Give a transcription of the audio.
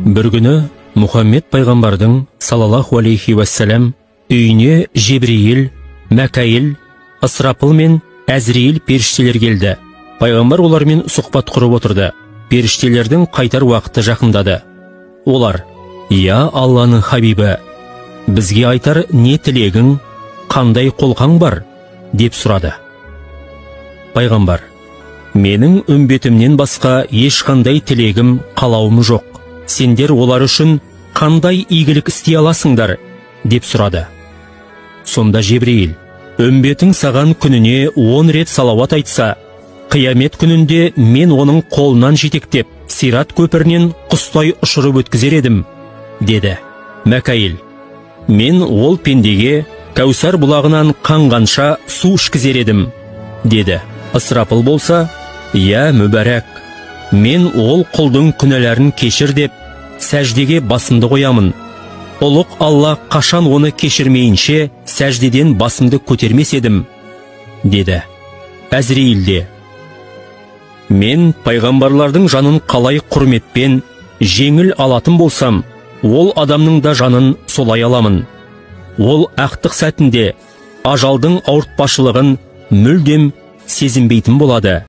Bir күні Мұхаммед пайғамбардың саллаллаху алейхи уассалам үйіне Жебрейіл, Мәкаил, Ысрапыл мен Әзірейіл періштелер келді. Пайғамбар олармен сұхбат құрып отырды. Періштелердің қайтар уақыты жақындады. Олар: «Я Алланың хабибі, бізге айтар не тілегің, қандай қолқаң бар?» деп сұрады. Пайғамбар: «Менің үмбетімнен басқа ешқандай тілегім, қалауым жоқ. Сендер олар үшін қандай игілік істей аласыңдар?» деп сұрады. Сонда Жебрейіл: «Үмбетің саған күніне 10 рет салауат айтса, қиямет күнінде мен оның қолынан жетектеп, Сират көпірінен құстай ұшырып өткізер едім» деді. Мәкаил: «Мен ол пендеге Кәусар бұлағынан қанғанша су ішкізер едім» деді. Ысрапыл болса: «Я мүбәрәк, мен ол құлдың күнәләрін кешір деп, сәждеге басымды қоямын. Ұлық Алла қашан оны кешірмейінше, сәждеден басымды көтермес едім» деді. Әзірейіл де: «Мен пайғамбарлардың жанын қалай құрметпен, жеңіл алатын болсам, ол адамның да жанын солай аламын. Ол ақтық сәтінде ажалдың ауыртпашылығын мүлдем сезінбейтін болады».